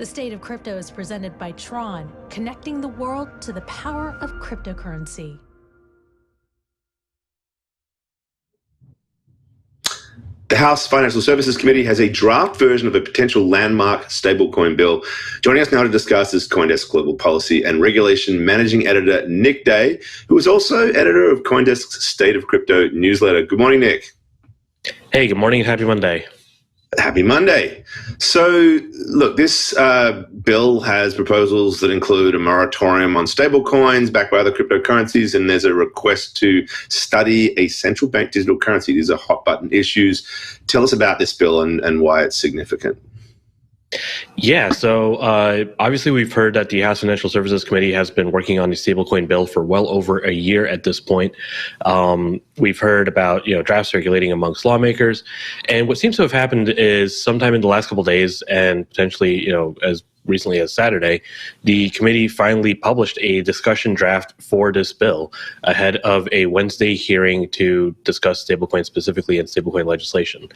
The State of Crypto is presented by Tron, connecting the world to the power of cryptocurrency. The House Financial Services Committee has a draft version of a potential landmark stablecoin bill. Joining us now to discuss is CoinDesk Global Policy and Regulation Managing Editor Nick Day, who is also editor of CoinDesk's State of Crypto newsletter. Good morning, Nick. Hey, good morning and happy Monday. Happy Monday. So, look, this bill has proposals that include a moratorium on stablecoins backed by other cryptocurrencies, and there's a request to study a central bank digital currency. These are hot button issues. Tell us about this bill and why it's significant. Yeah, so obviously we've heard that the House Financial Services Committee has been working on the stablecoin bill for well over a year at this point. We've heard about drafts circulating amongst lawmakers, and what seems to have happened is sometime in the last couple of days, and potentially as recently as Saturday, the committee finally published a discussion draft for this bill ahead of a Wednesday hearing to discuss stablecoin specifically and stablecoin legislation.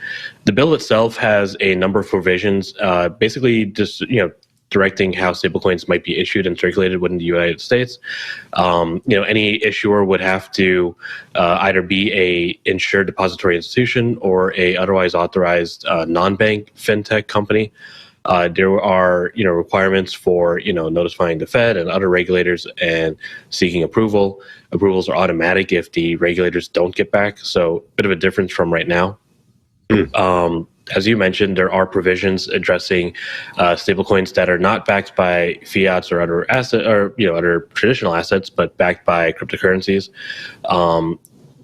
The bill itself has a number of provisions, basically just directing how stablecoins might be issued and circulated within the United States. Any issuer would have to either be a insured depository institution or a otherwise authorized non-bank fintech company. There are, requirements for, notifying the Fed and other regulators and seeking approval. Approvals are automatic if the regulators don't get back. So a bit of a difference from right now. As you mentioned, there are provisions addressing stablecoins that are not backed by fiats or other other traditional assets, but backed by cryptocurrencies.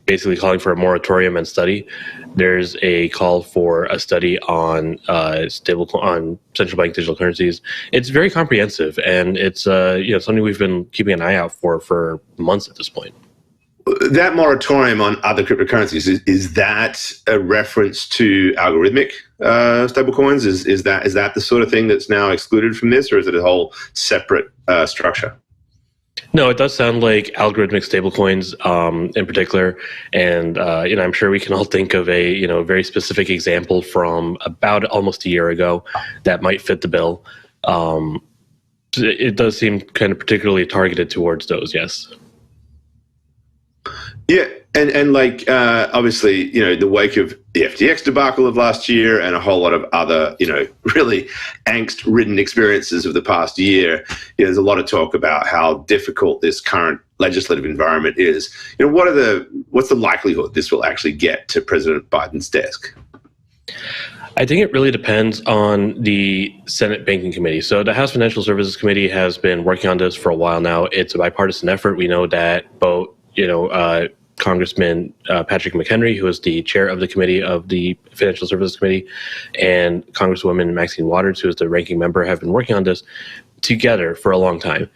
Basically calling for a moratorium and study. There's a call for a study on on central bank digital currencies. It's very comprehensive, and it's something we've been keeping an eye out for months at this point. That moratorium on other cryptocurrencies, is that a reference to algorithmic stablecoins? Is that the sort of thing that's now excluded from this, or is it a whole separate structure? No, it does sound like algorithmic stablecoins in particular, and I'm sure we can all think of a very specific example from about almost a year ago that might fit the bill. It does seem kind of particularly targeted towards those, yes. Yeah, and obviously, the wake of the FTX debacle of last year and a whole lot of other, really angst-ridden experiences of the past year, there's a lot of talk about how difficult this current legislative environment is. What's the likelihood this will actually get to President Biden's desk? I think it really depends on the Senate Banking Committee. So the House Financial Services Committee has been working on this for a while now. It's a bipartisan effort. We know that both Congressman Patrick McHenry, who is the chair of the committee of the Financial Services Committee, and Congresswoman Maxine Waters, who is the ranking member, have been working on this together for a long time.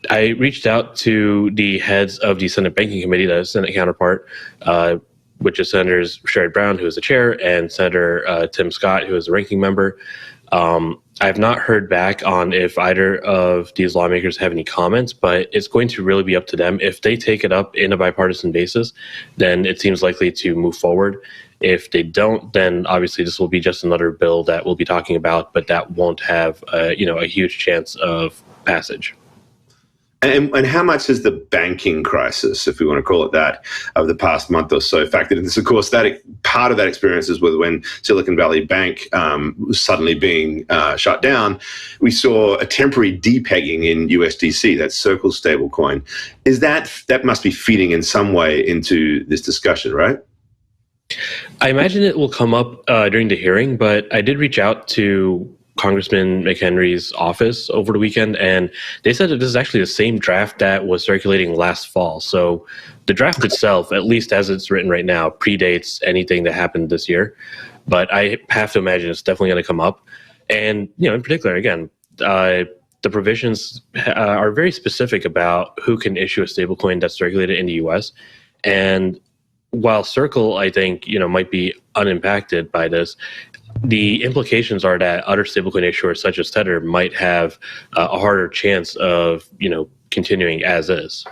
I reached out to the heads of the Senate Banking Committee, the Senate counterpart, which is Senators Sherrod Brown, who is the chair, and Senator Tim Scott, who is the ranking member. I have not heard back on if either of these lawmakers have any comments, but it's going to really be up to them. If they take it up in a bipartisan basis, then it seems likely to move forward. If they don't, then obviously this will be just another bill that we'll be talking about, but that won't have a huge chance of passage. And how much has the banking crisis, if we want to call it that, of the past month or so factored in this? Of course, that part of that experience is when Silicon Valley Bank was suddenly being shut down. We saw a temporary depegging in USDC, that Circle stablecoin. That must be feeding in some way into this discussion, right? I imagine it will come up during the hearing, but I did reach out to Congressman McHenry's office over the weekend, and they said that this is actually the same draft that was circulating last fall. So the draft itself, at least as it's written right now, predates anything that happened this year. But I have to imagine it's definitely going to come up. And, in particular, again, the provisions are very specific about who can issue a stablecoin that's circulated in the U.S. And while Circle, I think, might be unimpacted by this, the implications are that other stablecoin issuers such as Tether might have a harder chance of, continuing as is.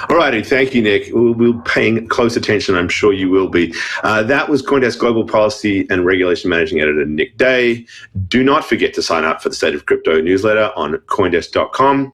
All righty, thank you, Nick. We'll be paying close attention. I'm sure you will be. That was CoinDesk Global Policy and Regulation Managing Editor Nick Day. Do not forget to sign up for the State of Crypto newsletter on CoinDesk.com.